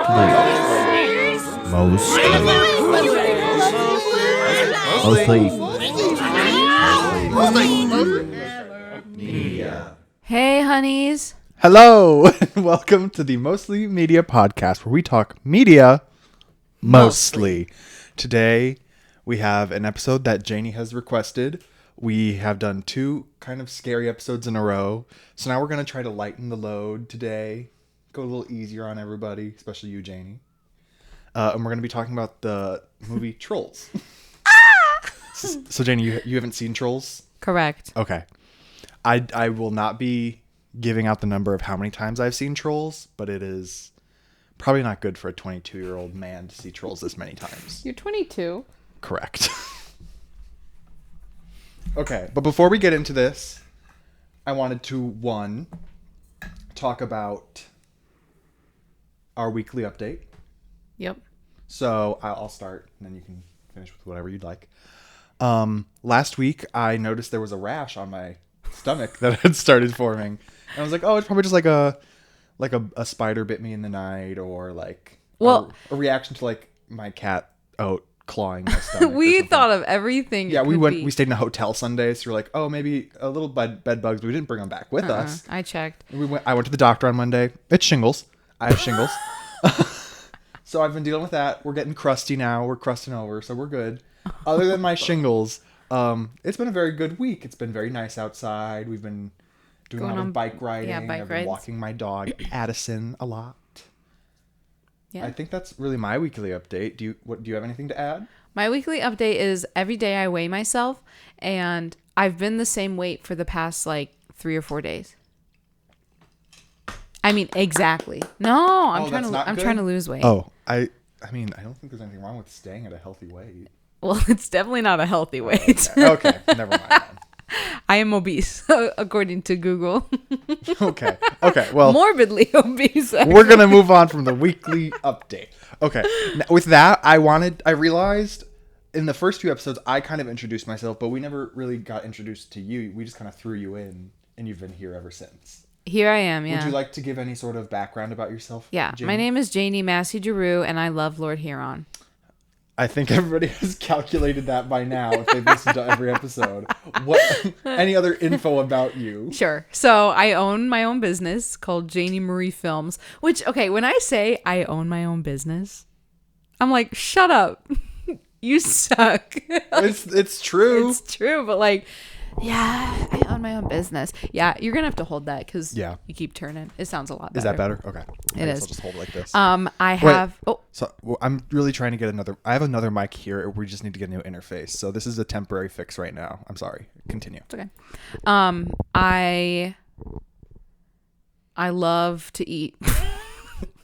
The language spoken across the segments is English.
Hey, honeys. Hello, welcome to the Mostly Media podcast, where we talk media mostly. Today, we have an episode that Jani has requested. We have done 2 kind of scary episodes in a row, so now we're going to try to lighten the load today, go a little easier on everybody, especially you, Jani. And we're going to be talking about the movie Trolls. So, Jani, you haven't seen Trolls? Correct. Okay. I will not be giving out the number of how many times I've seen Trolls, but it is probably not good for a 22-year-old man to see Trolls this many times. You're 22. Correct. Okay, but before we get into this, I wanted to, talk about our weekly update. Yep. So I'll start, and then you can finish with whatever you'd like. Last week, I noticed there was a rash on my stomach that had started forming. And I was like, oh, it's probably just like a spider bit me in the night, or like a reaction to like my cat clawing my stomach. We thought of everything. Yeah, we stayed in a hotel Sunday, so we're like, oh, maybe a little bed bugs, but we didn't bring them back with us. I checked. I went to the doctor on Monday. It's shingles. I have shingles. So I've been dealing with that. We're getting crusty now. We're crusting over, so we're good. Other than my shingles, it's been a very good week. It's been very nice outside. We've been doing a lot of bike riding. Yeah, I've been walking my dog Addison a lot. Yeah. I think that's really my weekly update. Do you have anything to add? My weekly update is every day I weigh myself, and I've been the same weight for the past like 3 or 4 days. I mean, exactly. No, I'm trying to lose weight. Oh, I mean, I don't think there's anything wrong with staying at a healthy weight. Well, it's definitely not a healthy weight. Okay, never mind then. I am obese, according to Google. Okay, well. Morbidly obese. Actually. We're going to move on from the weekly update. Okay, now, with that, I realized in the first few episodes, I kind of introduced myself, but we never really got introduced to you. We just kind of threw you in, and you've been here ever since. Here I am, yeah. Would you like to give any sort of background about yourself? Yeah, Jani? My name is Jani Massey-Giroux, and I love Lord Huron. I think everybody has calculated that by now if they've listened to every episode. Any other info about you? Sure. So I own my own business called Jani Marie Films, which, okay, when I say I own my own business, I'm like, shut up. You suck. It's true. It's true, but like, yeah, I own my own business. Yeah, you're going to have to hold that because you keep turning. It sounds a lot better. Is that better? Okay. It is. I'll just hold it like this. I have... Wait, so I'm really trying to get I have another mic here. We just need to get a new interface. So this is a temporary fix right now. I'm sorry. Continue. It's okay. I love to eat.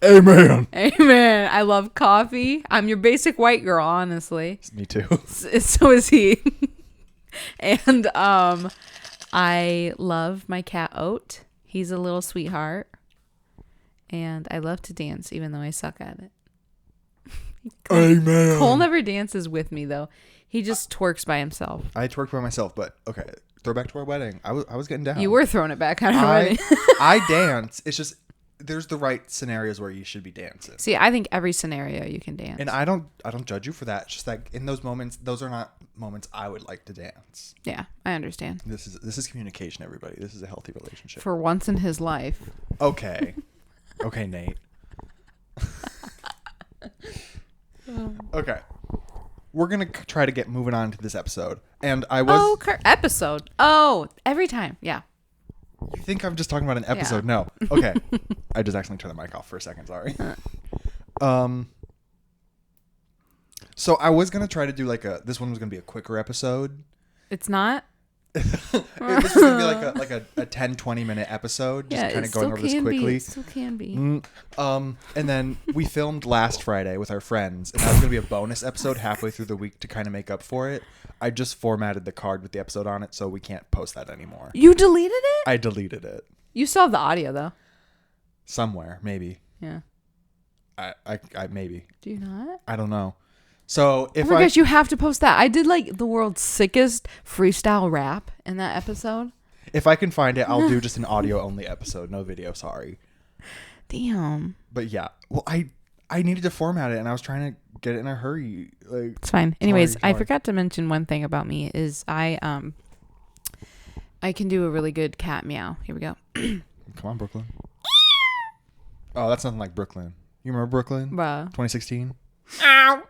Amen. Amen. I love coffee. I'm your basic white girl, honestly. Me too. So is he. And I love my cat Oat. He's a little sweetheart. And I love to dance, even though I suck at it. Amen. Cole never dances with me, though. He just twerks by himself. I twerk by myself, but okay. Throw back to our wedding. I was getting down. You were throwing it back on our wedding. I dance. It's just there's the right scenarios where you should be dancing. See, I think every scenario you can dance. And I don't judge you for that. It's just like in those moments, those are not moments I would like to dance. Yeah, I understand. This is communication, everybody. This is a healthy relationship. For once in his life. Okay. Okay, Nate. Okay. We're going to try to get moving on to this episode. And I was... episode. Oh, every time. Yeah. You think I'm just talking about an episode? Yeah. No. Okay. I just accidentally turned the mic off for a second. Sorry. So I was going to try to do this one was going to be a quicker episode. It's not? This is going to be a 10, 20 minute episode. Just kind of going over this quickly. It still can be. And then we filmed last Friday with our friends. And that was going to be a bonus episode halfway through the week to kind of make up for it. I just formatted the card with the episode on it, so we can't post that anymore. You deleted it? I deleted it. You still have the audio, though. Somewhere, maybe. Yeah. I maybe. Do you not? I don't know. So if oh my gosh, you have to post that. I did the world's sickest freestyle rap in that episode. If I can find it, I'll do just an audio only episode, no video. Sorry. Damn. But yeah, well, I I needed to format it, and I was trying to get it in a hurry. Like, It's fine. Anyways, sorry. I forgot to mention one thing about me is I can do a really good cat meow. Here we go. Come on, Brooklyn. Oh, that's nothing like Brooklyn. You remember Brooklyn? Bruh. 2016? Ow.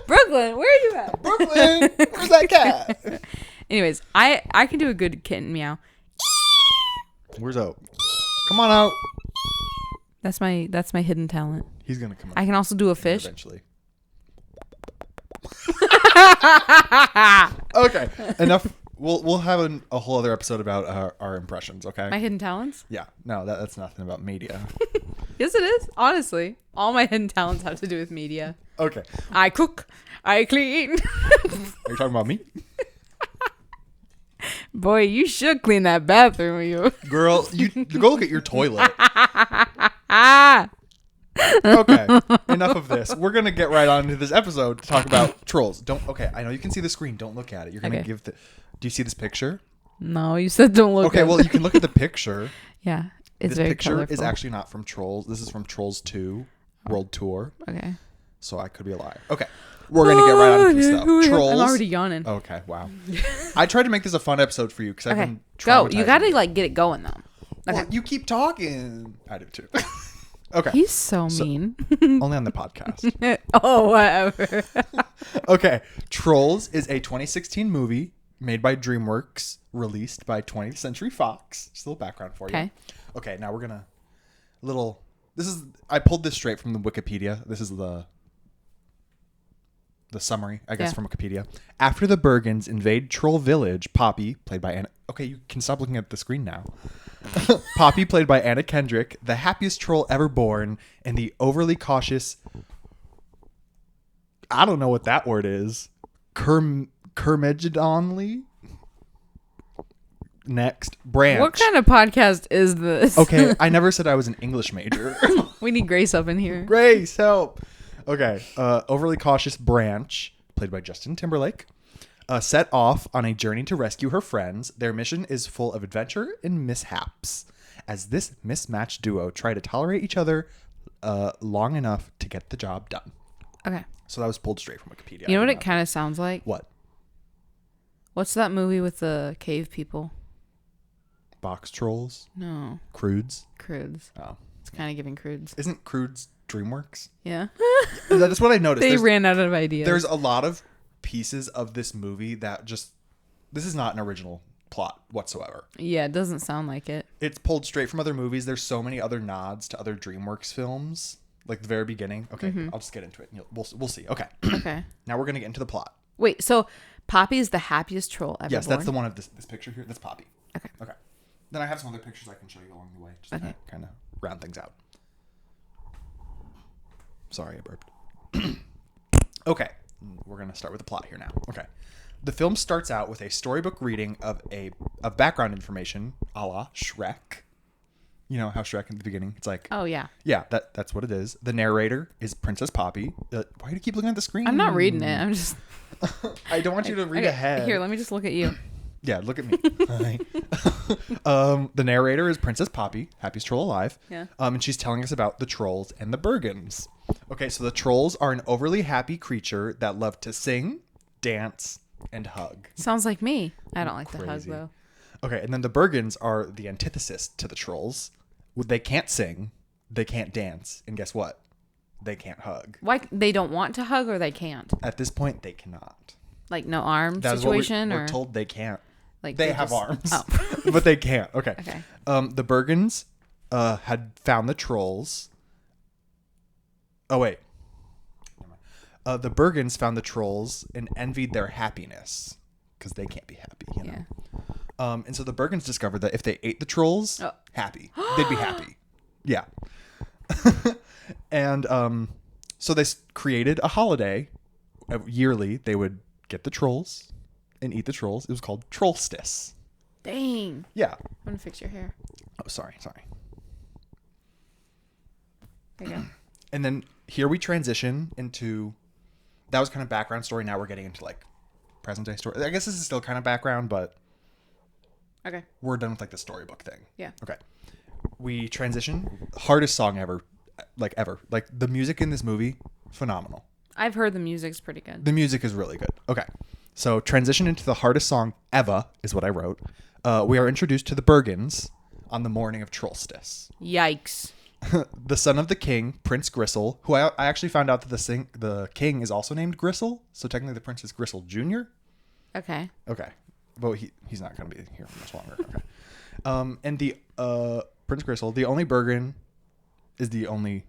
Brooklyn, where are you at? Brooklyn, where's that cat? Anyways, I can do a good kitten meow. Where's Oak? Come on out. That's my hidden talent. He's gonna come out. I can also do a fish. Eventually. Okay, enough. We'll have a whole other episode about our impressions. Okay. My hidden talents? Yeah. No, that's nothing about media. Yes, it is. Honestly, all my hidden talents have to do with media. Okay. I cook. I clean. Are you talking about me? Boy, you should clean that bathroom, you. Girl, you go look at your toilet. Ah. Okay, enough of this. We're gonna get right on to this episode to talk about trolls. Okay, I know you can see the screen. Don't look at it. You're gonna Okay. give the. Do you see this picture? No, you said don't look. Okay, at well you can look at the picture. Yeah, it's This very picture colorful. is actually not from Trolls. This is from Trolls 2 World Tour. Okay. So I could be a liar. Okay, we're gonna get right on to this stuff. Trolls. I'm already yawning. Okay, wow. I tried to make this a fun episode for you because I've Okay, been go. You gotta traumatizing like get it going though. Okay. Well, you keep talking. I do too. Okay. He's so mean. Only on the podcast. Oh, whatever. Okay. Trolls is a 2016 movie made by DreamWorks, released by 20th Century Fox. Just a little background for you. Okay. Okay, now we're gonna I pulled this straight from the Wikipedia. This is the summary, I guess, Yeah. from Wikipedia. After the Bergens invade Troll Village, Poppy, played by Anna... Okay, you can stop looking at the screen now. Poppy, played by Anna Kendrick, the happiest troll ever born, and the overly cautious... I don't know what that word is. Curmudgeonly? Next, branch. What kind of podcast is this? Okay, I never said I was an English major. We need Grace up in here. Grace, help. Okay, overly cautious Branch, played by Justin Timberlake, set off on a journey to rescue her friends. Their mission is full of adventure and mishaps, as this mismatched duo try to tolerate each other long enough to get the job done. Okay. So that was pulled straight from Wikipedia. You know what it kind of sounds like? What? What's that movie with the cave people? Box Trolls? No. Crudes? Crudes. Oh. It's kind of giving crudes. Isn't Crudes DreamWorks? Yeah. That's what I noticed. They ran out of ideas. There's a lot of pieces of this movie that just... This is not an original plot whatsoever. Yeah, it doesn't sound like it. It's pulled straight from other movies. There's so many other nods to other DreamWorks films. Like the very beginning. Okay, I'll just get into it. We'll see. Okay. Okay. Now we're going to get into the plot. Wait, so Poppy is the happiest troll ever Yes, born? that's the one of this picture here. That's Poppy. Okay. Okay. Then I have some other pictures I can show you along the way. Just to kind of round things out. Sorry, I burped. Okay. We're going to start with the plot here now. Okay. The film starts out with a storybook reading of background information, a la Shrek. You know how Shrek in the beginning, it's like... Oh, yeah. Yeah, that's what it is. The narrator is Princess Poppy. Why do you keep looking at the screen? I'm not reading it. I'm just... I don't want you to read Okay, ahead. Here, let me just look at you. Yeah, look at me. Hi. The narrator is Princess Poppy, happiest troll alive. Yeah. And she's telling us about the trolls and the Bergens. Okay, so the trolls are an overly happy creature that love to sing, dance, and hug. Sounds like me. I don't like the hug, Crazy. though. Okay, and then the Bergens are the antithesis to the trolls. They can't sing, they can't dance, and guess what? They can't hug. Why? They don't want to hug or they can't? At this point, they cannot. Like no arm That's situation? what we're or told they can't. like They have just- arms, Oh. but they can't. Okay. Okay. The Bergens had found the trolls. Oh, wait. The Bergens found the trolls and envied their happiness because they can't be happy. You know? Yeah. And so the Bergens discovered that if they ate the trolls, happy, they'd be happy. Yeah. And so they created a holiday. Yearly, they would get the trolls and eat the trolls. It was called Trollstice. Dang. Yeah. I'm going to fix your hair. Oh, sorry. There you go. And then here we transition into... That was kind of background story. Now we're getting into like present day story. I guess this is still kind of background, but Okay. we're done with like the storybook thing. Yeah. Okay. we transition. Hardest song ever. Like the music in this movie, phenomenal. I've heard the music's pretty good. The music is really good. Okay. So transition into the hardest song ever is what I wrote. We are introduced to the Bergens on the morning of Trollstice. Yikes. The son of the king, Prince Gristle, who I actually found out that the king is also named Gristle. So technically the prince is Gristle Jr. Okay. Okay. Well, he's not going to be here for much longer. Okay. And the Prince Gristle, the only Bergen, he's the only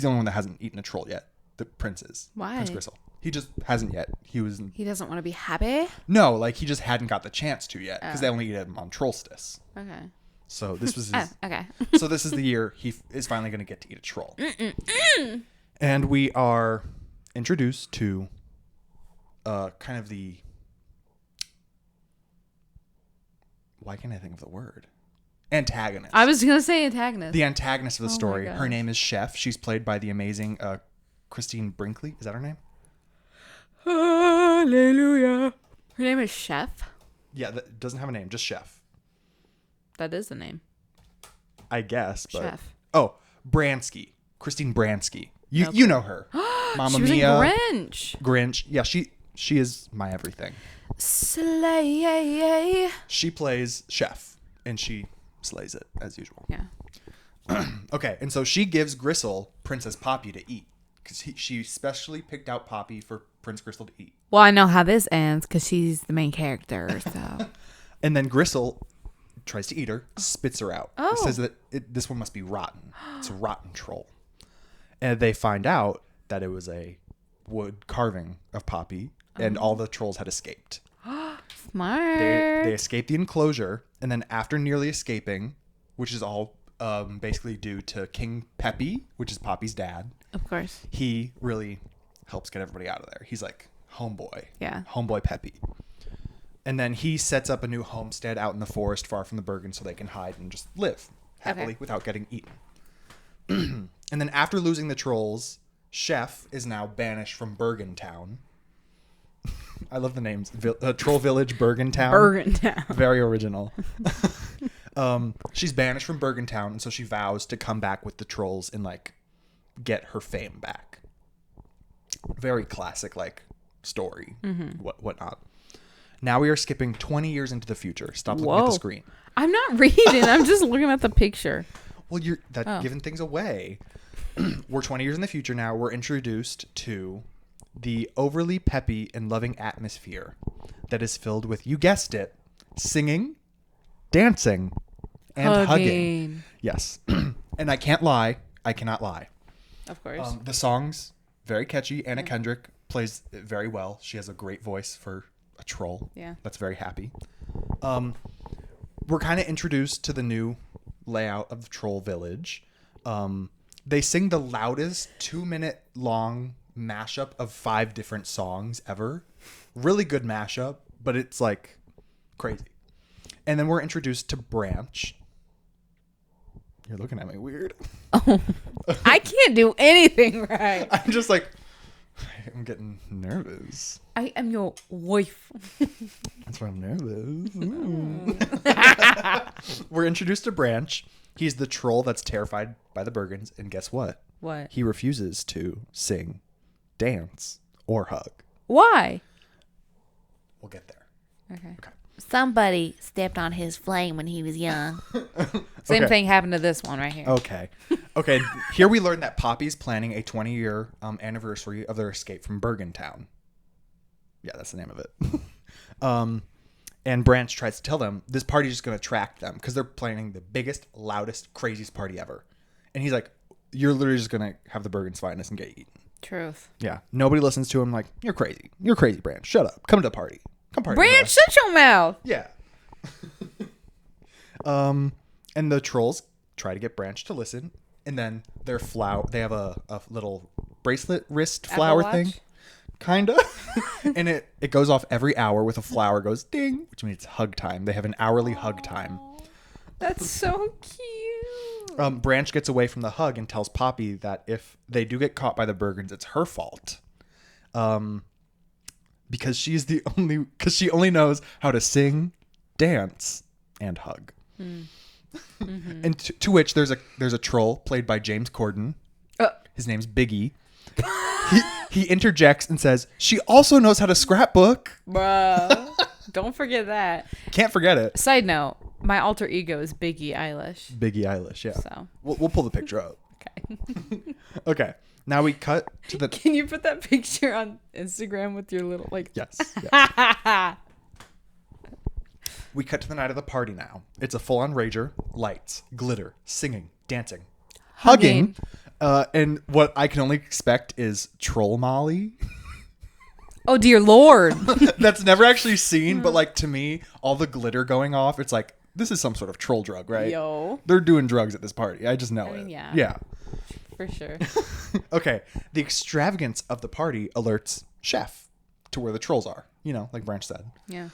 one that hasn't eaten a troll yet. The prince is. Why? Prince Gristle. He just hasn't yet. He doesn't want to be happy? No, like he just hadn't got the chance to yet because they only eat him on Trollstice. Okay. So this was his, okay. so this is the year he is finally going to get to eat a troll. And we are introduced to kind of the, why can't I think of the word? Antagonist. I was going to say antagonist. The antagonist of the story. My gosh. Her name is Chef. She's played by the amazing Christine Brinkley. Is that her name? Hallelujah. Her name is Chef? Yeah, that doesn't have a name, just Chef. That is the name. I guess. But, Chef. Oh, Bransky. Christine Bransky. You know her. Mamma She was Mia. in Grinch. Grinch. Yeah, she is my everything. Slay. She plays Chef, and she slays it, as usual. Yeah. Okay, and so she gives Gristle Princess Poppy to eat. Because she specially picked out Poppy for Prince Gristle to eat. Well, I know how this ends because she's the main character. So. And then Gristle tries to eat her, spits her out. Oh. It says that this one must be rotten. It's a rotten troll. And they find out that it was a wood carving of Poppy, and all the trolls had escaped. Smart. They escaped the enclosure, and then after nearly escaping, which is all basically due to King Peppy, which is Poppy's dad. Of course. He really helps get everybody out of there. He's like homeboy. Yeah. Homeboy Peppy. And then he sets up a new homestead out in the forest far from the Bergen so they can hide and just live happily without getting eaten. And then after losing the trolls, Chef is now banished from Bergen Town. I love the names. Troll Village, Bergen Town. Bergen Town. Very original. She's banished from Bergen Town, and so she vows to come back with the trolls and like get her fame back. Very classic like story, whatnot. Now we are skipping 20 years into the future. Stop looking at the screen. I'm not reading. I'm just looking at the picture. Well, you're giving things away. We're 20 years in the future now. We're introduced to the overly peppy and loving atmosphere that is filled with, you guessed it, singing, dancing, and hugging. Yes. And I can't lie. I cannot lie. Of course. The song's very catchy. Anna Kendrick plays it very well. She has a great voice for a troll. Yeah. That's very happy. We're kind of introduced to the new layout of the troll village. They sing the loudest 2-minute long mashup of 5 different songs ever. Really good mashup, but it's like crazy. And then we're introduced to Branch. You're looking at me weird. Oh, I can't do anything right. I'm just like, I'm getting nervous. I am your wife. That's why I'm nervous. We're introduced to Branch. He's the troll that's terrified by the Bergens. And guess what? What? He refuses to sing, dance, or hug. Why? We'll get there. Okay. Somebody stepped on his flame when he was young. Same thing happened to this one right here. Okay. Here we learn that Poppy's planning a 20-year anniversary of their escape from Bergen Town. Yeah, that's the name of it. And Branch tries to tell them this party's just going to attract them because they're planning the biggest, loudest, craziest party ever. And he's like, you're literally just going to have the Bergens find us and get eaten. Truth. Yeah. Nobody listens to him. Like, you're crazy. You're crazy, Branch. Shut up. Come to the party. Come party. Branch, shut your mouth. Yeah. And the trolls try to get Branch to listen. And then their they have a little bracelet wrist flower thing. Kind of. And it goes off every hour with a flower goes ding, which means it's hug time. They have an hourly hug time. That's so cute. Branch gets away from the hug and tells Poppy that if they do get caught by the Bergens, it's her fault. Because she only knows how to sing, dance, and hug. And to which there's a troll played by James Corden. His name's Biggie. He interjects and says, she also knows how to scrapbook. Bruh. Don't forget that. Can't forget it. Side note, my alter ego is Biggie Eilish. Biggie Eilish, yeah. So. We'll pull the picture up. Okay. Okay. Now we cut to the... Can you put that picture on Instagram with your little, like... Yes. We cut to the night of the party now. It's a full-on rager. Lights, glitter, singing, dancing, hugging. And what I can only expect is troll Molly. Oh, dear Lord. That's never actually seen, but like to me, all the glitter going off, it's like, this is some sort of troll drug, right? Yo. They're doing drugs at this party. I just know it. Yeah. Yeah. For sure. Okay. The extravagance of the party alerts Chef to where the trolls are, like Branch said. Yeah.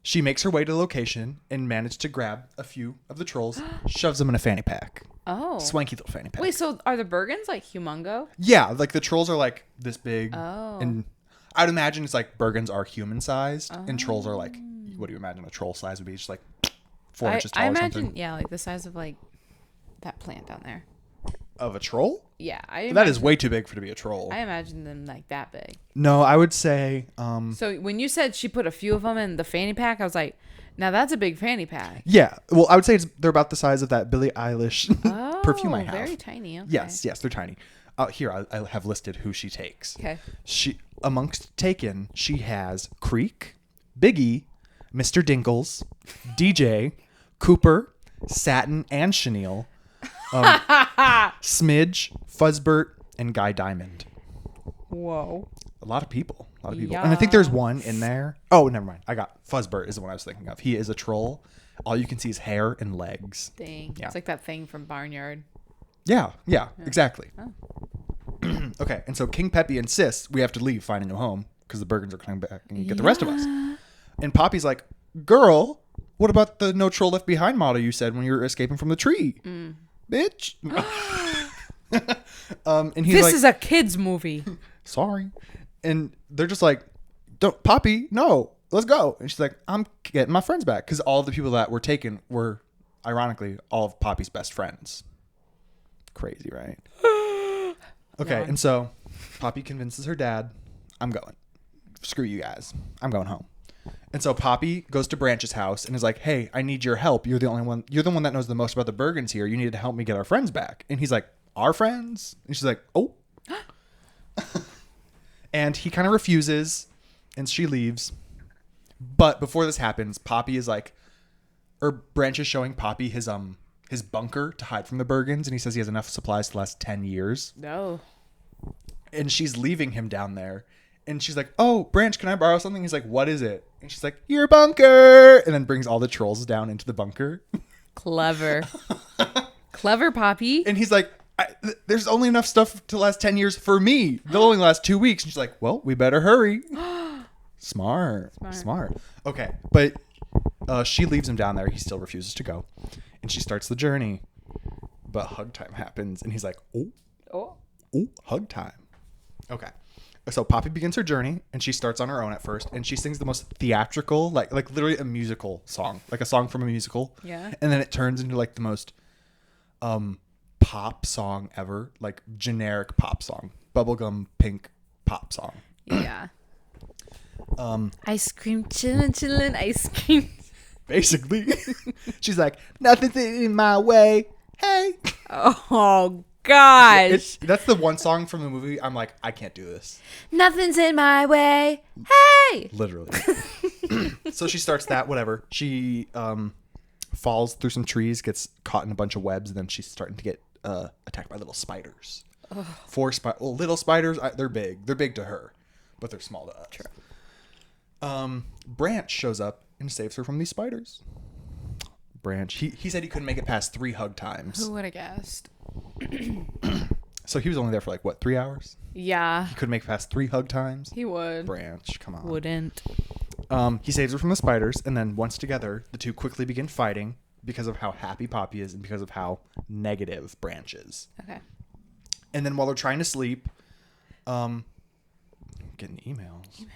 She makes her way to the location and managed to grab a few of the trolls, shoves them in a fanny pack. Oh. Swanky little fanny pack. Wait, so are the Bergens like humongo? Yeah, like the trolls are like this big. Oh. And I'd imagine it's like Bergens are human sized and trolls are like, what do you imagine a troll size would be? Just like 4 inches tall I or imagine, something. yeah, like the size of like that plant down there. Of a troll? Yeah. That is way too big to be a troll. I imagine them like that big. No, I would say. So when you said she put a few of them in the fanny pack, I was like, now that's a big fanny pack. Yeah. Well, I would say they're about the size of that Billie Eilish perfume I have. Very tiny. Okay. Yes, they're tiny. Here, I have listed who she takes. Okay. Amongst taken, she has Creek, Biggie, Mr. Dinkles, DJ, Cooper, Satin and Chenille, Smidge, Fuzzbert, and Guy Diamond. Whoa. A lot of people. And I think there's one in there. Oh, never mind. Fuzzbert is the one I was thinking of. He is a troll. All you can see is hair and legs. Dang. Yeah. It's like that thing from Barnyard. Yeah, exactly. Oh. Okay, and so King Peppy insists we have to leave, find a new home, because the Bergens are coming back and get the rest of us. And Poppy's like, girl, what about the no troll left behind motto you said when you were escaping from the tree? Bitch. And he's This is a kid's movie. Sorry. And they're just like, don't, Poppy, no, let's go. And she's like, I'm getting my friends back. Because all of the people that were taken were, ironically, all of Poppy's best friends. Crazy, right? Okay, and so Poppy convinces her dad, I'm going. Screw you guys. I'm going home. And so Poppy goes to Branch's house and is like, hey, I need your help. You're the one that knows the most about the Bergens here. You need to help me get our friends back. And he's like, our friends? And she's like, oh. And he kind of refuses and she leaves. But before this happens, Poppy is like, or Branch is showing Poppy his bunker to hide from the Bergens, and he says he has enough supplies to last 10 years. No. And she's leaving him down there. And she's like, oh, Branch, can I borrow something? He's like, what is it? And she's like, your bunker. And then brings all the trolls down into the bunker. Clever. Clever, Poppy. And he's like, there's only enough stuff to last 10 years for me. They'll only last 2 weeks. And she's like, well, we better hurry. Smart. Okay. But she leaves him down there. He still refuses to go. And she starts the journey. But hug time happens. And he's like, oh, hug time. Okay. So Poppy begins her journey. And she starts on her own at first. And she sings the most theatrical, like literally a musical song. Like a song from a musical. Yeah. And then it turns into like the most pop song ever. Like generic pop song. Bubblegum pink pop song. Yeah. Ice cream, chillin', ice cream. Basically. She's like, nothing's in my way. Hey. Oh, gosh. That's the one song from the movie. I'm like, I can't do this. Nothing's in my way. Hey. Literally. So she starts that, whatever. She falls through some trees, gets caught in a bunch of webs, and then she's starting to get attacked by little spiders. Ugh. 4 little spiders. They're big. They're big to her, but they're small to us. True. Branch shows up and saves her from these spiders. Branch. He said he couldn't make it past 3 hug times. Who would have guessed? So he was only there for 3 hours? Yeah. He couldn't make it past 3 hug times? He would. Branch, come on. Wouldn't. He saves her from the spiders, and then once together, the two quickly begin fighting because of how happy Poppy is and because of how negative Branch is. Okay. And then while they're trying to sleep, getting emails.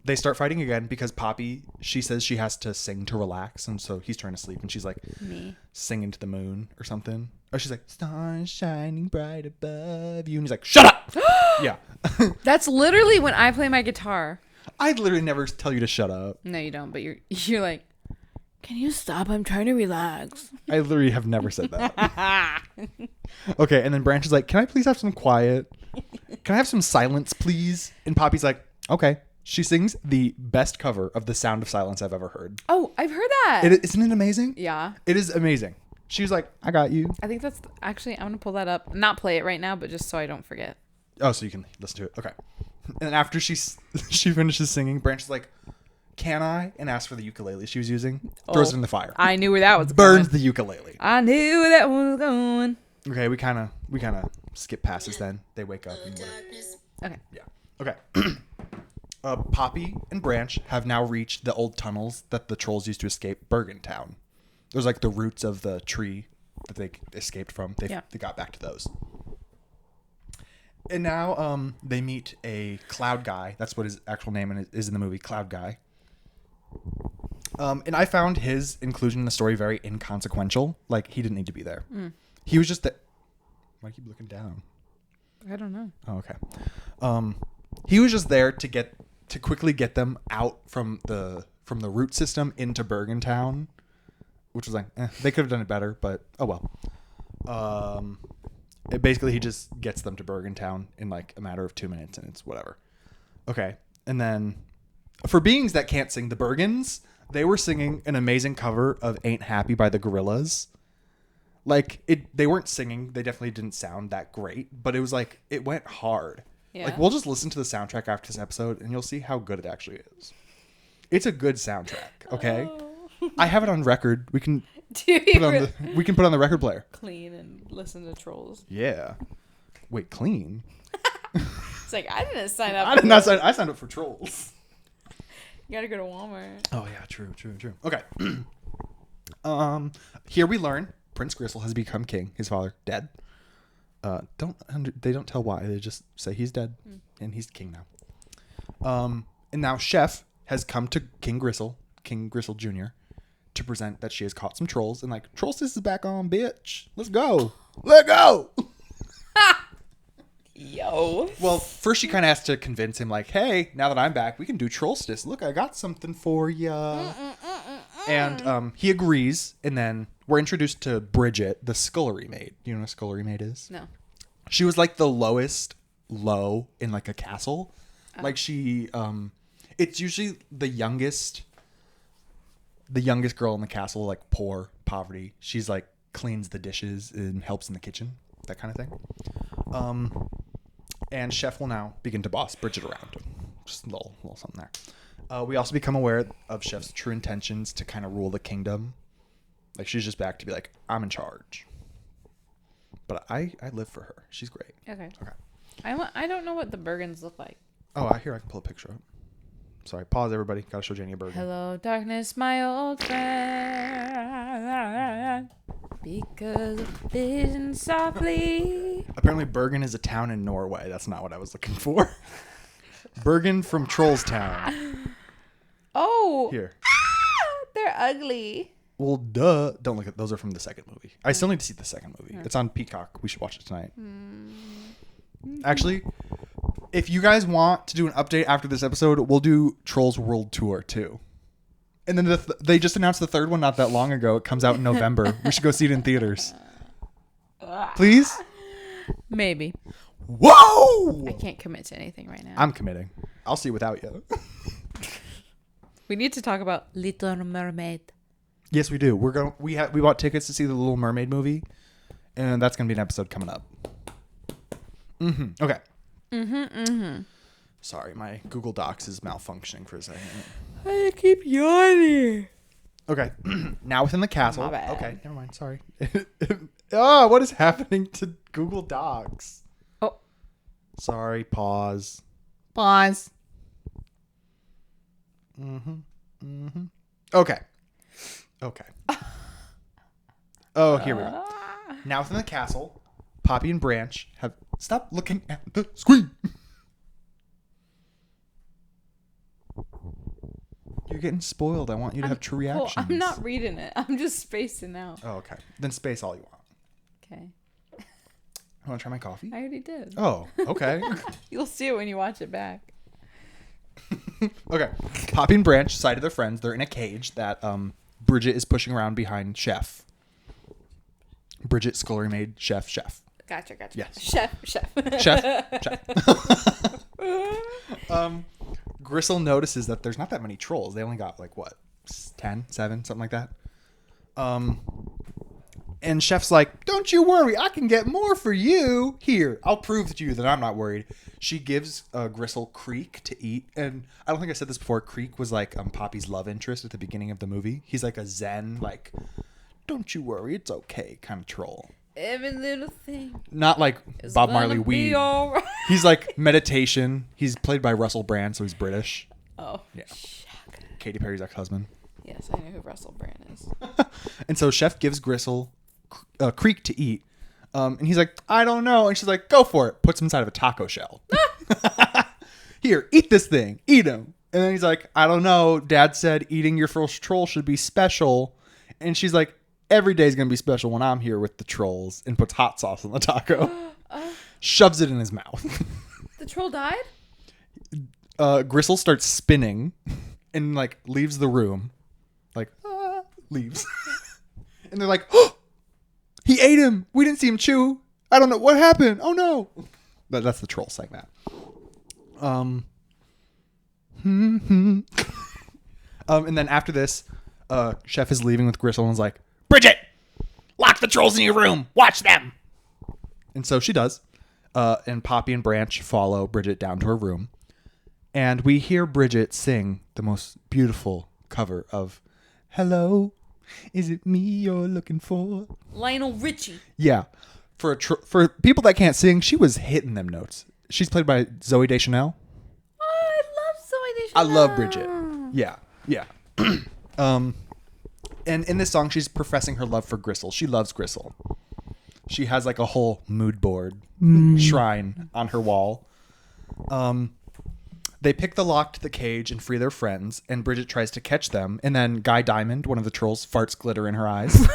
They start fighting again because Poppy, she says she has to sing to relax, and so he's trying to sleep, and she's like singing to the moon or something. Or she's like, stars shining bright above you, and he's like, shut up. Yeah. That's literally when I play my guitar. I literally never tell you to shut up. No, you don't. But you're like, can you stop? I'm trying to relax. I literally have never said that. Okay, and then Branch is like, can I please have some quiet? Can I have some silence, please? And Poppy's like, okay. She sings the best cover of The Sound of Silence I've ever heard. Oh, I've heard that. Isn't it amazing? Yeah. It is amazing. She was like, I got you. I think that's actually, I'm going to pull that up. Not play it right now, but just so I don't forget. Oh, so you can listen to it. Okay. And after she finishes singing, Branch is like, can I? And asks for the ukulele she was using. Throws it in the fire. I knew where that was Burns going. the ukulele. I knew where that was going. Okay, we kind of skip past this then. They wake up. And Okay. yeah. Okay. Poppy and Branch have now reached the old tunnels that the trolls used to escape Bergen Town. There's like the roots of the tree that they escaped from. They got back to those. And now they meet a Cloud Guy. That's what his actual name is in the movie, Cloud Guy. And I found his inclusion in the story very inconsequential. Like, he didn't need to be there. He was just there. Why do you keep looking down? I don't know. Oh, okay. He was just there to quickly get them out from the root system into Bergen Town, which was like, they could have done it better, but oh well. Basically, he just gets them to Bergen Town in like a matter of 2 minutes, and it's whatever. Okay, and then for beings that can't sing, the Bergens, they were singing an amazing cover of "Ain't Happy" by the Gorillaz. Like, they weren't singing. They definitely didn't sound that great, but it was like, it went hard. Yeah. Like, we'll just listen to the soundtrack after this episode, and you'll see how good it actually is. It's a good soundtrack, okay? Oh. I have it on record. We can put it on the record player. Clean and listen to Trolls. Yeah. Wait, clean? It's like, I didn't sign up. I signed up for Trolls. You gotta go to Walmart. Oh, yeah, true. Okay. Here we learn Prince Gristle has become king. His father dead. They don't tell why. They just say he's dead and he's king now. And now Chef has come to King Gristle Jr. to present that she has caught some trolls and like, Trollstice is back on, bitch. Let's go. Let go. Yo. Well, first she kind of has to convince him like, hey, now that I'm back, we can do Trollstice. Look, I got something for ya. And he agrees, and then we're introduced to Bridget, the scullery maid. You know what a scullery maid is? No. She was like the lowest low in like a castle. Oh. Like she, it's usually the youngest girl in the castle, like poor, poverty. She's like cleans the dishes and helps in the kitchen, that kind of thing. And Chef will now begin to boss Bridget around. Just a little something there. We also become aware of Chef's true intentions to kind of rule the kingdom. Like, she's just back to be like, I'm in charge. But I live for her. She's great. Okay. I don't know what the Bergens look like. Oh, here I can pull a picture up. Sorry, pause everybody. Gotta show Jani a Bergen. Hello, darkness, my old friend. Because of vision softly. Apparently, Bergen is a town in Norway. That's not what I was looking for. Bergen from Trolls Town. Oh. Here. They're ugly. Well, duh. Don't look at those. Are from the second movie. I still need to see the second movie. It's on Peacock. We should watch it tonight. Actually, if you guys want to do an update after this episode, we'll do Trolls World Tour 2. And then they just announced the third one not that long ago. It comes out in November. We should go see it in theaters. Please? Maybe. Whoa! I can't commit to anything right now. I'm committing. I'll see it without you. We need to talk about Little Mermaid. Yes, we do. We bought tickets to see the Little Mermaid movie, and that's gonna be an episode coming up. Okay. Sorry, my Google Docs is malfunctioning for a second. I keep yawning. Okay. Now within the castle. My bad. Okay, never mind. Sorry. Oh, what is happening to Google Docs? Oh. Sorry. Pause. Pause. Okay. Oh, here we go. Now within the castle, Poppy and Branch have... Stop looking at the screen. getting spoiled. I want you to have true reactions. I'm not reading it. I'm just spacing out. Oh, okay. Then space all you want. Okay. You want to try my coffee? I already did. Oh, okay. You'll see it when you watch it back. Okay. Poppy and Branch side of their friends. They're in a cage that Bridget is pushing around behind Chef. Bridget Scullery Maid, Chef. Gotcha. Yes. Chef. Chef. Gristle notices that there's not that many trolls. They only got like what, 10, 7, something like that. And Chef's like, don't you worry, I can get more for you. Here, I'll prove to you that I'm not worried. She gives Gristle Creek to eat. And I don't think I said this before. Creek was like Poppy's love interest at the beginning of the movie. He's like a zen, like, don't you worry, it's okay kind of troll. Every little thing. Not like Bob Marley weed. Right. He's like meditation. He's played by Russell Brand, so he's British. Oh. Yeah. Katy Perry's ex-husband. Yes, I know who Russell Brand is. And so Chef gives Gristle Creek to eat. And he's like, I don't know. And she's like, go for it. Puts him inside of a taco shell. Here, eat this thing. Eat him. And then he's like, I don't know. Dad said eating your first troll should be special. And she's like, every day's going to be special when I'm here with the trolls. And puts hot sauce on the taco. Shoves it in his mouth. The troll died? Gristle starts spinning and like leaves the room. Like, leaves. And they're like, oh, he ate him. We didn't see him chew. I don't know what happened. Oh no. That's the troll saying that. And then after this, Chef is leaving with Gristle and is like, Bridget, lock the trolls in your room. Watch them. And so she does. And Poppy and Branch follow Bridget down to her room. And we hear Bridget sing the most beautiful cover of Hello, is it me you're looking for? Lionel Richie. Yeah. For people that can't sing, she was hitting them notes. She's played by Zooey Deschanel. Oh, I love Zooey Deschanel. I love Bridget. Yeah. And in this song, she's professing her love for Gristle. She loves Gristle. She has like a whole mood board shrine on her wall. They pick the lock to the cage and free their friends, and Bridget tries to catch them. And then Guy Diamond, one of the trolls, farts glitter in her eyes.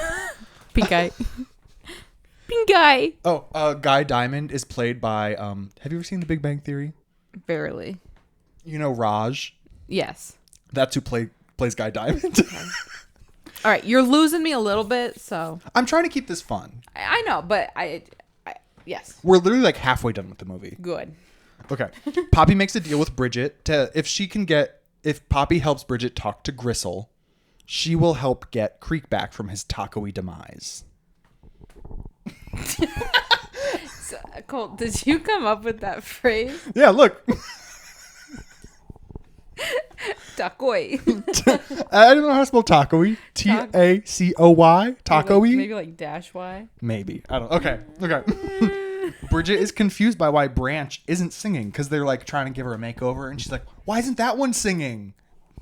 Pink eye. Pink eye. Oh, Guy Diamond is played by, have you ever seen The Big Bang Theory? Barely. You know Raj? Yes. That's who plays Guy Diamond. Okay. All right, you're losing me a little bit, so. I'm trying to keep this fun. I know, but yes. We're literally like halfway done with the movie. Good. Okay. Poppy makes a deal with Bridget to if Poppy helps Bridget talk to Gristle, she will help get Creek back from his taco-y demise. So, Cole, did you come up with that phrase? Yeah, look. Tacoy. I don't know how to spell taco-y. Tacoy? Taco-y? Maybe like dash Y. Maybe. I don't. Okay. Bridget is confused by why Branch isn't singing because they're like trying to give her a makeover, and she's like, "Why isn't that one singing?"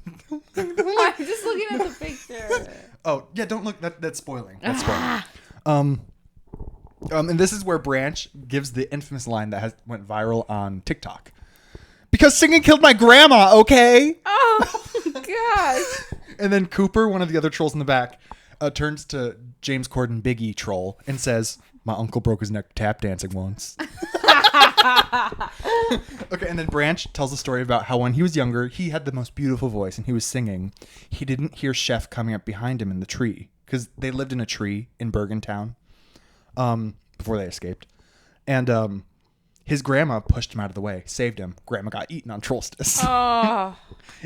I'm just looking at the picture. Oh yeah, don't look. That's spoiling. That's spoiling. And this is where Branch gives the infamous line that went viral on TikTok. Because singing killed my grandma. Okay. Oh gosh. And then Cooper, one of the other trolls in the back, turns to James Corden Biggie troll and says, my uncle broke his neck tap dancing once. Okay, and then Branch tells a story about how when he was younger, he had the most beautiful voice and he was singing. He didn't hear Chef coming up behind him in the tree because they lived in a tree in Bergen Town before they escaped. And his grandma pushed him out of the way, saved him. Grandma got eaten on Trollstice. Oh.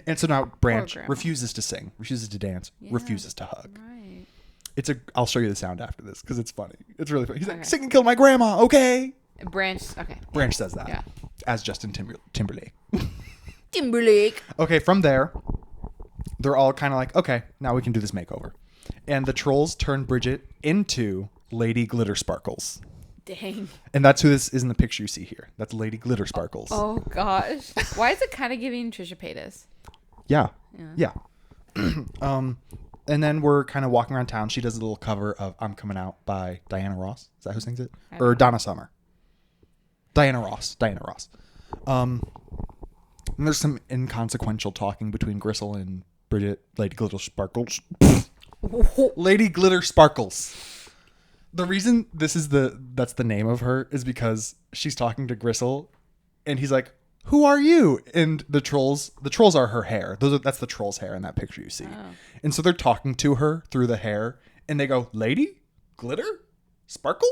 And so now Branch refuses to sing, refuses to dance, Yeah, refuses to hug. Right. I'll show you the sound after this because it's funny. It's really funny. He's like, singing killed my grandma, okay? Branch, okay. Branch says that. Yeah. As Justin Timberlake. Timberlake. Okay, from there, they're all kind of like, okay, now we can do this makeover. And the trolls turn Bridget into Lady Glitter Sparkles. Dang. And that's who this is in the picture you see here. That's Lady Glitter Sparkles. Oh, gosh. Why is it kind of giving Trisha Paytas? Yeah. And then we're kind of walking around town. She does a little cover of I'm Coming Out by Diana Ross. Is that who sings it? Or Donna Summer. Diana Ross. And there's some inconsequential talking between Gristle and Bridget, Lady Glitter Sparkles. Lady Glitter Sparkles. The reason that's the name of her is because she's talking to Gristle, and he's like, "Who are you?" And the trolls are her hair. That's the troll's hair in that picture you see. Oh. And so they're talking to her through the hair, and they go, "Lady Glitter Sparkle?"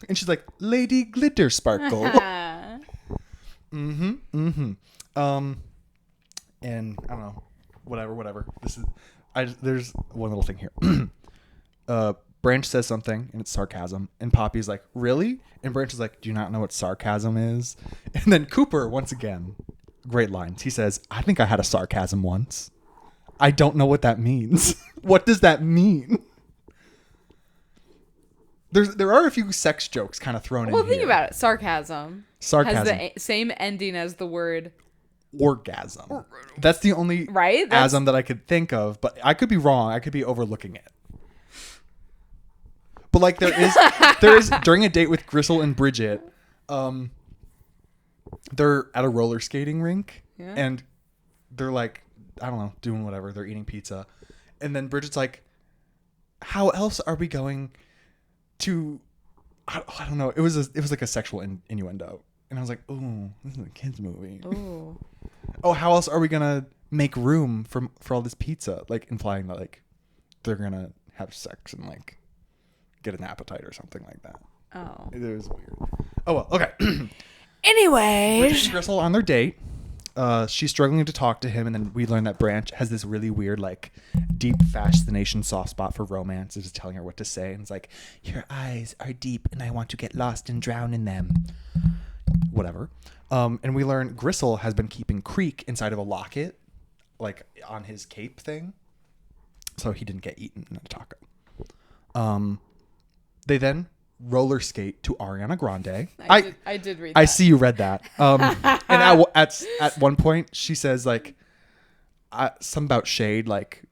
And she's like, "Lady Glitter Sparkle." And I don't know, whatever. There's one little thing here. Branch says something and it's sarcasm, and Poppy's like, "Really?" And Branch is like, "Do you not know what sarcasm is?" And then Cooper, once again, great lines. He says, "I think I had a sarcasm once. I don't know what that means." What does that mean? There are a few sex jokes kind of thrown in here. Well, think about it. Sarcasm has the same ending as the word orgasm. That's the only asm that I could think of, but I could be wrong. I could be overlooking it. But like there is during a date with Gristle and Bridget, they're at a roller skating rink, and they're like, I don't know, doing whatever. They're eating pizza, and then Bridget's like, "How else are we going to?" I don't know. It was like a sexual innuendo, and I was like, "Ooh, this is a kids movie." Ooh. Oh, how else are we gonna make room for all this pizza? Like implying that like they're gonna have sex and like get an appetite or something like that. Oh. It was weird. Oh well, okay. Anyways, Bridget and Gristle on their date. She's struggling to talk to him, and then we learn that Branch has this really weird, like, deep fascination soft spot for romance. It's just telling her what to say, and it's like, "Your eyes are deep, and I want to get lost and drown in them." Whatever. And we learn Gristle has been keeping Creek inside of a locket, like on his cape thing, so he didn't get eaten in a taco. They then roller skate to Ariana Grande. I did read that. I see you read that. And at one point she says like something about shade, like,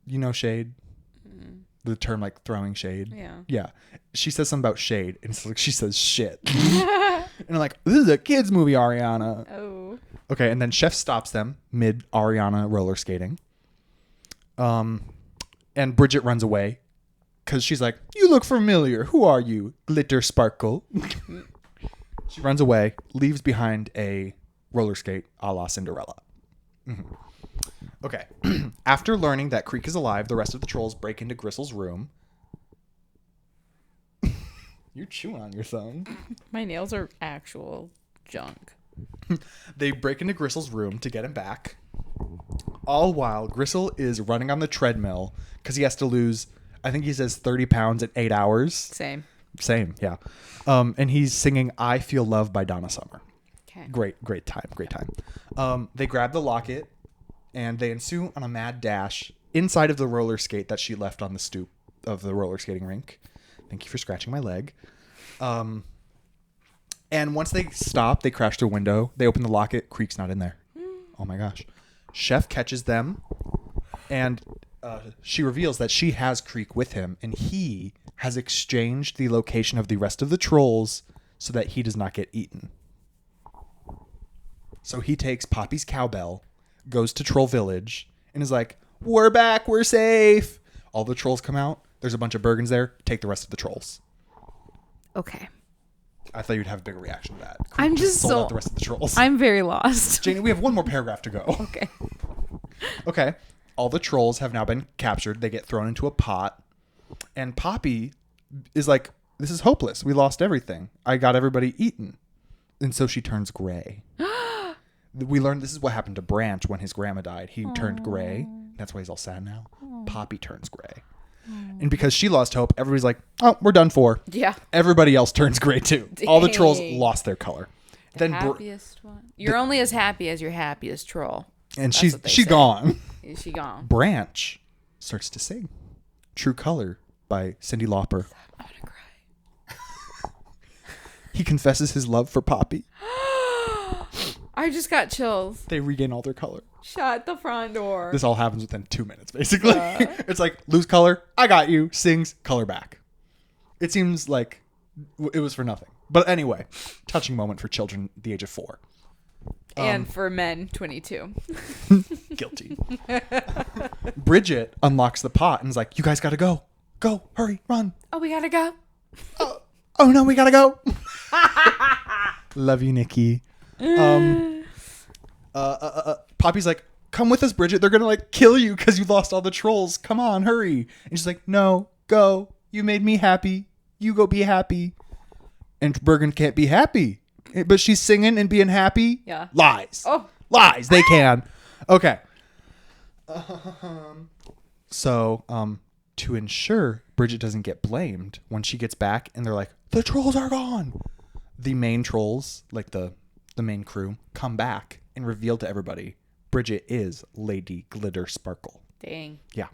you know, shade, the term like throwing shade. Yeah. She says something about shade, and it's like she says shit. And I'm like, "This is a kids movie, Ariana." Oh. Okay, and then Chef stops them mid Ariana roller skating. And Bridget runs away because she's like, "You look familiar. Who are you, Glitter Sparkle?" She runs away, leaves behind a roller skate a la Cinderella. Mm-hmm. Okay. After learning that Creek is alive, the rest of the trolls break into Gristle's room. You're chewing on your thumb. My nails are actual junk. They break into Gristle's room to get him back. All while Gristle is running on the treadmill because he has to lose, I think he says 30 pounds in 8 hours. Same, yeah. And he's singing "I Feel Love" by Donna Summer. Okay. Great time. They grab the locket and they ensue on a mad dash inside of the roller skate that she left on the stoop of the roller skating rink. Thank you for scratching my leg. And once they stop, they crash through a window. They open the locket. Creek's not in there. Oh my gosh. Chef catches them, and she reveals that she has Creek with him, and he has exchanged the location of the rest of the trolls so that he does not get eaten. So he takes Poppy's cowbell, goes to Troll Village, and is like, "We're back, we're safe." All the trolls come out. There's a bunch of Bergens there. Take the rest of the trolls. Okay. I thought you'd have a bigger reaction to that. Creek I'm just sold out the rest of the trolls. I'm very lost. Janie, we have one more paragraph to go. Okay. All the trolls have now been captured. They get thrown into a pot. And Poppy is like, "This is hopeless. We lost everything. I got everybody eaten." And so she turns gray. We learned this is what happened to Branch when his grandma died. He turned gray. That's why he's all sad now. Poppy turns gray. And because she lost hope, everybody's like, "Oh, we're done for." Yeah. Everybody else turns gray too. Dang. All the trolls lost their color. The happiest one. You're only as happy as your happiest troll. And she's gone. Is she gone? Branch starts to sing "True Color" by Cyndi Lauper. I'm gonna cry. He confesses his love for Poppy. I just got chills. They regain all their color. Shut the front door. This all happens within 2 minutes, basically. It's like, lose color, I got you, sings, color back. It seems like it was for nothing. But anyway, touching moment for children the age of 4. And for men, 22. Guilty. Bridget unlocks the pot and is like, you guys gotta go. Go, hurry, run. Oh, we gotta go. Oh no, we gotta go. Love you, Nikki. Poppy's like, come with us, Bridget. They're gonna like kill you because you lost all the trolls. Come on, hurry. And she's like, no, go. You made me happy. You go be happy. And Bergen can't be happy. But she's singing and being happy. Yeah. Lies. Oh. Lies. They can. Okay. So, to ensure Bridget doesn't get blamed when she gets back and they're like, the trolls are gone. The main trolls, like the main crew, come back and reveal to everybody Bridget is Lady Glitter Sparkle. Dang. Yeah.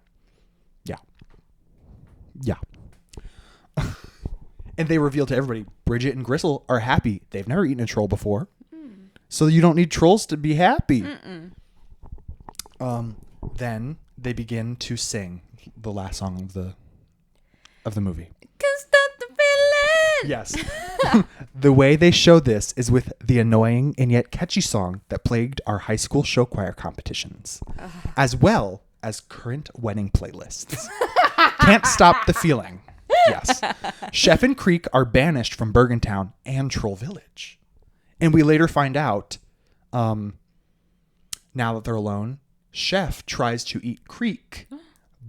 And they reveal to everybody Bridget and Gristle are happy. They've never eaten a troll before. So you don't need trolls to be happy. Then they begin to sing the last song of the movie. Can't stop the feeling. Yes. The way they show this is with the annoying and yet catchy song that plagued our high school show choir competitions, as well as current wedding playlists. Can't stop the feeling. Yes. Chef and Creek are banished from Bergentown and Troll Village. And we later find out, now that they're alone, Chef tries to eat Creek,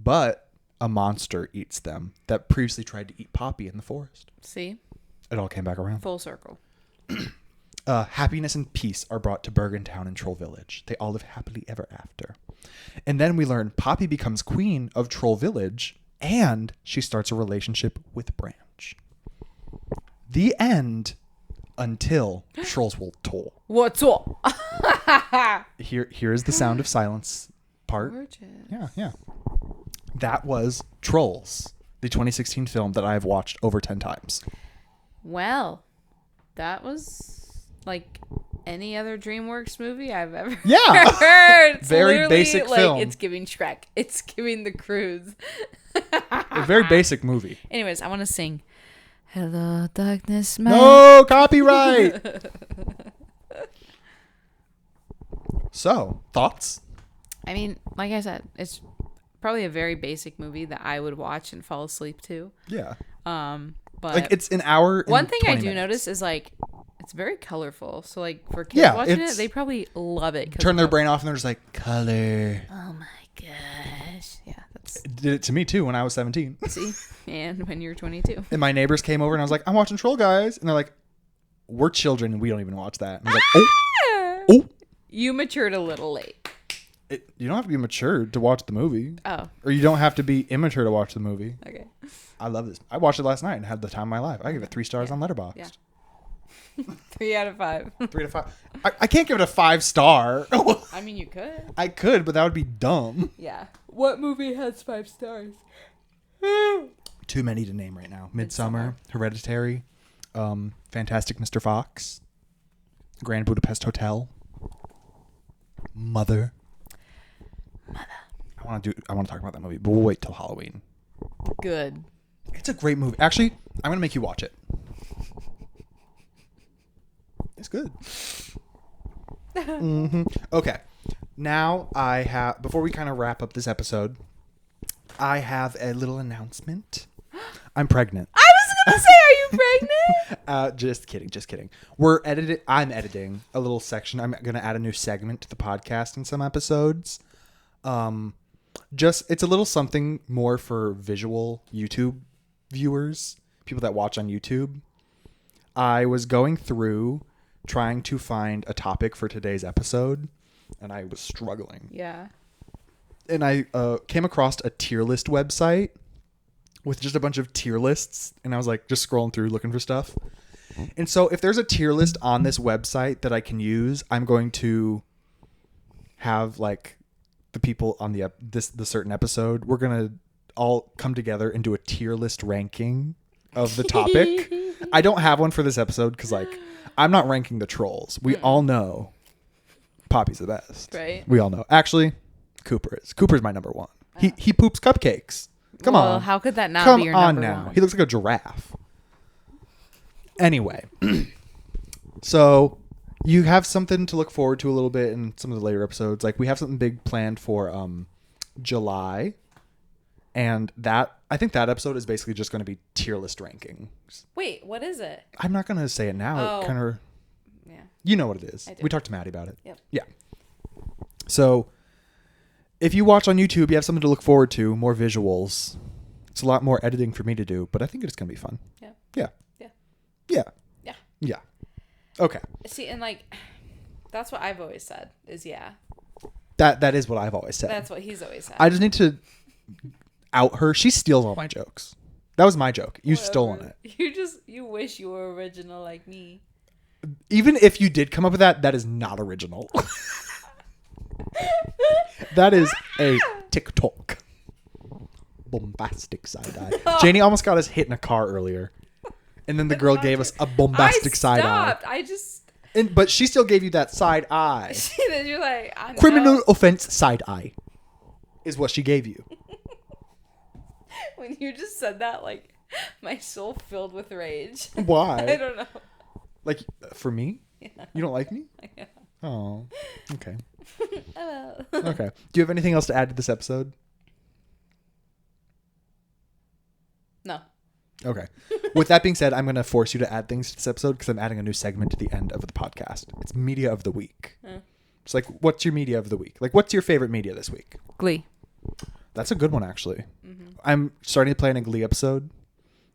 but a monster eats them that previously tried to eat Poppy in the forest. See? It all came back around. Full circle. Happiness and peace are brought to Bergentown and Troll Village. They all live happily ever after. And then we learn Poppy becomes queen of Troll Village, and she starts a relationship with Branch. The end until trolls will toll. What's up? Here is the sound of silence part. Gorgeous. Yeah. That was Trolls, the 2016 film that I have watched over 10 times. Well, that was like any other DreamWorks movie I've ever Yeah. heard. It's Very literally basic like, film. It's giving Shrek. It's giving The Cruise. A very basic movie. Anyways, I want to sing Hello Darkness, my... No copyright. So, thoughts? I mean, like I said, it's probably a very basic movie that I would watch and fall asleep to. Yeah. But Like it's an hour and one thing I 20 do minutes. notice is like it's very colorful. So like for kids Yeah, watching it's- it, they probably love it. 'cause Turn of their how- brain off and they're just like, color. Oh my gosh. Yeah, that's It did it to me too when I was 17. see. And when you're 22. And my neighbors came over and I was like, I'm watching Troll Guys. And they're like, we're children and we don't even watch that. And I was like, oh. You matured a little late. You don't have to be mature to watch the movie. Oh, Or you don't have to be immature to watch the movie. okay. I love this. I watched it last night and had the time of my life. I give it 3 stars on Letterboxd. Yeah. 3 out of 5. 3 to 5. I can't give it a 5-star. I mean, you could. I could, but that would be dumb. Yeah. What movie has 5 stars? Too many to name right now. Midsummer, Hereditary, Fantastic Mr. Fox, Grand Budapest Hotel, Mother. I want to talk about that movie, but we'll wait till Halloween. Good. It's a great movie. Actually, I'm going to make you watch it. It's good. Okay. Now before we kind of wrap up this episode, I have a little announcement. I'm pregnant. I was going to say, are you pregnant? Just kidding. I'm editing a little section. I'm going to add a new segment to the podcast in some episodes. It's a little something more for visual YouTube viewers, people that watch on YouTube. I was going through trying to find a topic for today's episode, and I was struggling. Yeah. And I came across a tier list website with just a bunch of tier lists, and I was like just scrolling through looking for stuff. And so if there's a tier list on this website that I can use, I'm going to have like the people on the certain episode, we're going to all come together and do a tier list ranking of the topic. I don't have one for this episode because like I'm not ranking the trolls. We all know Poppy's the best. Right. We all know. Actually, Cooper's my number one. He poops cupcakes. Come Well, on. how could that not Come be your on number now. one? He looks like a giraffe. Anyway. So you have something to look forward to a little bit in some of the later episodes. Like we have something big planned for July, and I think that episode is basically just going to be tier list rankings. Wait, what is it? I'm not going to say it now. Oh. It kind of, Yeah. you know what it is. I do. We talked to Maddie about it. Yep. Yeah. So if you watch on YouTube, you have something to look forward to, more visuals. It's a lot more editing for me to do, but I think it's going to be fun. Yeah. Yeah. Yeah. Yeah. Yeah. Yeah. Okay. See, and like, that's what I've always said is yeah. That is what I've always said. That's what he's always said. I just need to out her. She steals all my jokes. That was my joke. You've stolen it. You wish you were original like me. Even if you did come up with that, that is not original. That is a TikTok. Bombastic side eye. Janie almost got us hit in a car earlier. And then the girl gave us a bombastic side eye. I just. But she still gave you that side eye. Then you're like, I Criminal know. offense side eye is what she gave you. When you just said that, like, my soul filled with rage. Why? I don't know. Like, for me? Yeah. You don't like me? Yeah. Oh, okay. Hello. Okay. Do you have anything else to add to this episode? No. Okay. With that being said, I'm going to force you to add things to this episode because I'm adding a new segment to the end of the podcast. It's Media of the Week. It's like, what's your Media of the Week? Like, what's your favorite media this week? Glee. That's a good one, actually. I'm starting to play in a Glee episode.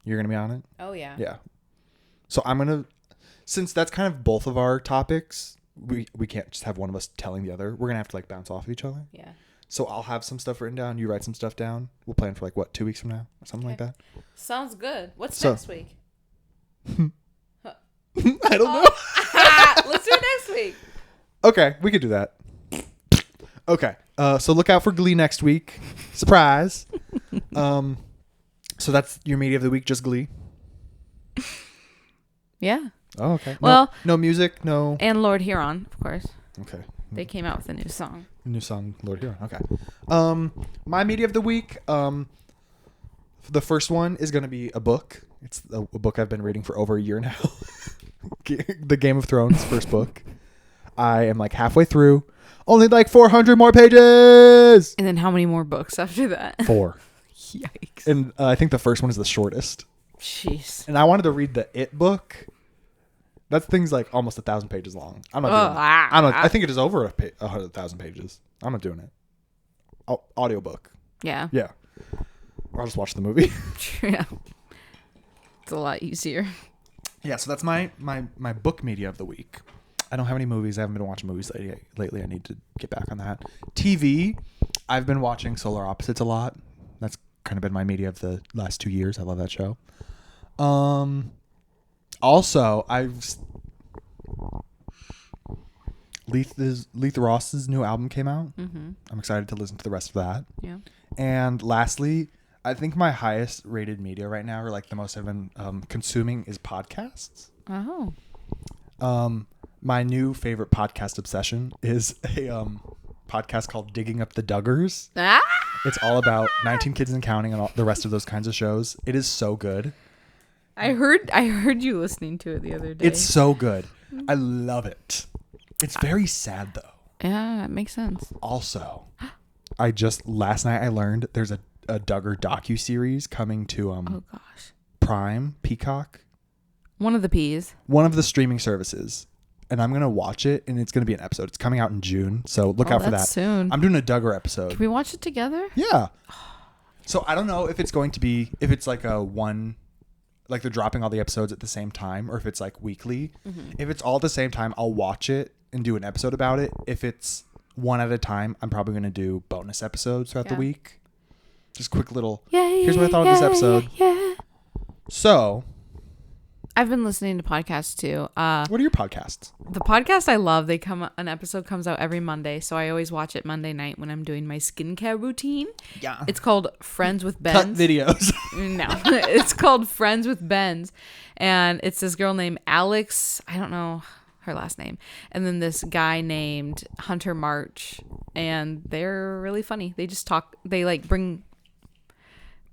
You're going to be on it? Oh, yeah. Yeah. So I'm going to, since that's kind of both of our topics, we can't just have one of us telling the other. We're going to have to like bounce off of each other. Yeah. So I'll have some stuff written down. You write some stuff down. We'll plan for like, what, 2 weeks from now? Or something like that. Sounds good. What's So- next week? I don't know. Let's do it next week. Okay, we could do that. Okay, so look out for Glee next week. Surprise. So that's your media of the week, just Glee. Yeah. Oh, okay. Well- no music, no. And Lord Huron, of course. Okay, They came out with a new song. new song, Lord Hero. Okay. My media of the week. The first one is going to be a book. It's a book I've been reading for over a year now. The Game of Thrones first book. I am like halfway through. Only like 400 more pages. And then how many more books after that? 4. Yikes. And I think the first one is the shortest. Jeez. And I wanted to read the It book. That thing's like almost 1,000 pages long. I'm not doing it. I think it is over 100,000 pages. I'm not doing it. Audiobook. Yeah. Yeah. Or I'll just watch the movie. Yeah. It's a lot easier. Yeah, so that's my book media of the week. I don't have any movies. I haven't been watching movies lately. I need to get back on that. TV, I've been watching Solar Opposites a lot. That's kind of been my media of the last 2 years. I love that show. Also, Leith Ross's new album came out. Mm-hmm. I'm excited to listen to the rest of that. Yeah. And lastly, I think my highest rated media right now, or like the most I've been consuming, is podcasts. Oh. My new favorite podcast obsession is a podcast called Digging Up the Duggars. Ah! It's all about 19 Kids and Counting and all the rest of those kinds of shows. It is so good. I heard you listening to it the other day. It's so good. I love it. It's very sad though. Yeah, it makes sense. Also, last night I learned there's a Duggar docuseries coming to Oh gosh. Prime, Peacock, One of the P's. one of the streaming services. And I'm going to watch it, and it's going to be an episode. It's coming out in June, so look out for that. Soon. I'm doing a Duggar episode. Can we watch it together? Yeah. So I don't know if it's going to be, if it's like like they're dropping all the episodes at the same time, or if it's like weekly. Mm-hmm. If it's all at the same time, I'll watch it and do an episode about it. If it's one at a time, I'm probably going to do bonus episodes throughout the week. Just quick little, here's what I thought of this episode. Yeah. So, I've been listening to podcasts too. what are your podcasts? The podcast I love, an episode comes out every Monday, so I always watch it Monday night when I'm doing my skincare routine. Yeah. It's called Friends with Cut Benz. videos. No, it's called Friends with Benz, and it's this girl named Alex. I don't know her last name, and then this guy named Hunter March, and they're really funny. They just talk. They like bring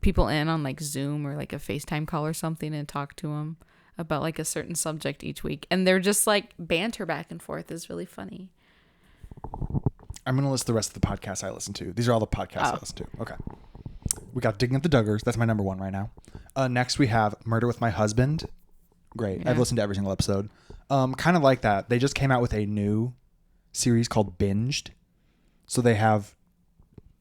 people in on like Zoom or like a FaceTime call or something and talk to them about like a certain subject each week. And they're just like banter back and forth is really funny. I'm going to list the rest of the podcasts I listen to. These are all the podcasts I listen to. Okay. We got Digging at the Duggars. That's my number one right now. Next, we have Murder with My Husband. Great. Yeah. I've listened to every single episode. Kind of like that. They just came out with a new series called Binged. So they have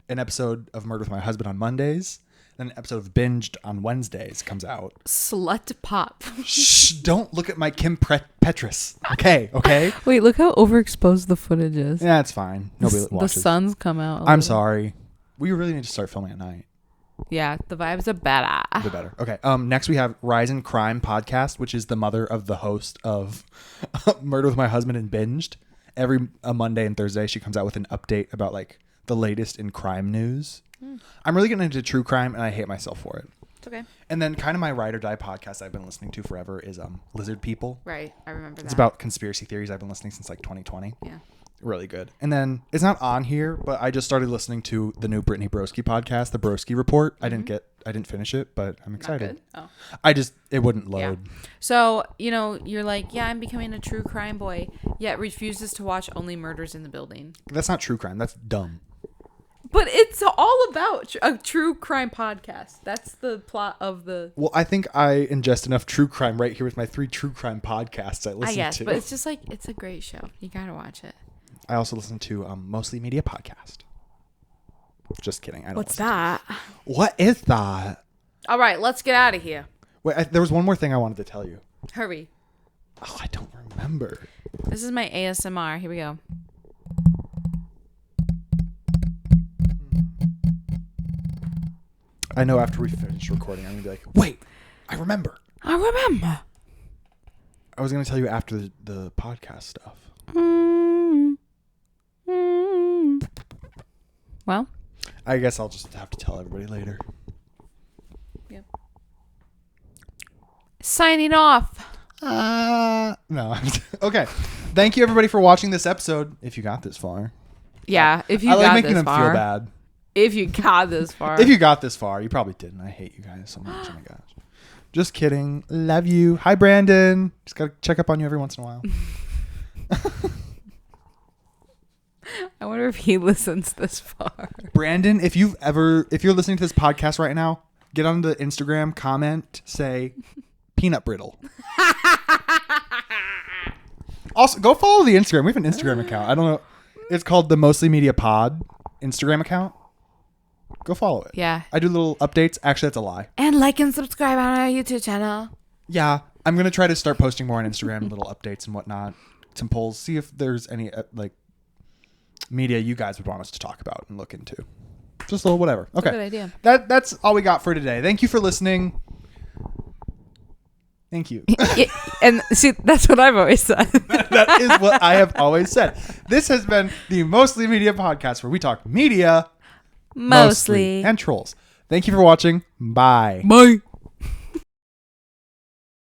an episode of Murder with My Husband on Mondays. Then an episode of Binged on Wednesdays comes out. Slut pop. Shh, don't look at my Kim Petras. Okay? Wait, look how overexposed the footage is. Yeah, it's fine. Nobody watches. The sun's come out. I'm sorry. We really need to start filming at night. Yeah, the vibes are better. The better. Okay. Next we have Rise and Crime podcast, which is the mother of the host of Murder with My Husband and Binged. Every Monday and Thursday, she comes out with an update about like the latest in crime news. I'm really getting into true crime, and I hate myself for it. It's okay. And then kind of my ride or die podcast I've been listening to forever is Lizard People. Right, I remember that. It's about conspiracy theories. I've been listening since like 2020. Yeah. Really good. And then it's not on here, but I just started listening to the new Brittany Broski podcast, The Broski Report. I didn't finish it, but I'm excited. Not good? Oh. It wouldn't load. Yeah. So, you're like, yeah, I'm becoming a true crime boy, yet refuses to watch Only Murders in the Building. That's not true crime. That's dumb. But it's all about a true crime podcast. That's the plot of the... Well, I think I ingest enough true crime right here with my 3 true crime podcasts I listen to. But it's just like, it's a great show. You gotta watch it. I also listen to Mostly Media podcast. Just kidding. What's that? What is that? All right, let's get out of here. Wait, there was one more thing I wanted to tell you. Hurry. Oh, I don't remember. This is my ASMR. Here we go. I know after we finish recording, I'm going to be like, wait, I remember. I remember. I was going to tell you after the podcast stuff. Well, I guess I'll just have to tell everybody later. Yep. Signing off. No. Okay. Thank you everybody for watching this episode. If you got this far. Yeah. If you I like got making this them far. feel bad. If you got this far. If you got this far, you probably didn't. I hate you guys so much. Oh my gosh. Just kidding. Love you. Hi, Brandon. Just got to check up on you every once in a while. I wonder if he listens this far. Brandon, if you're listening to this podcast right now, get on the Instagram, comment, say peanut brittle. Also, go follow the Instagram. We have an Instagram account. I don't know. It's called the Mostly Media Pod Instagram account. Go follow it. Yeah. I do little updates. Actually, that's a lie. And like and subscribe on our YouTube channel. Yeah. I'm going to try to start posting more on Instagram, little updates and whatnot. Some polls. See if there's any media you guys would want us to talk about and look into. Just a little whatever. Okay. Good idea. That's all we got for today. Thank you for listening. Thank you. And see, that's what I've always said. That is what I have always said. This has been the Mostly Media podcast where we talk media Mostly. and trolls. Thank you for watching. Bye. Bye.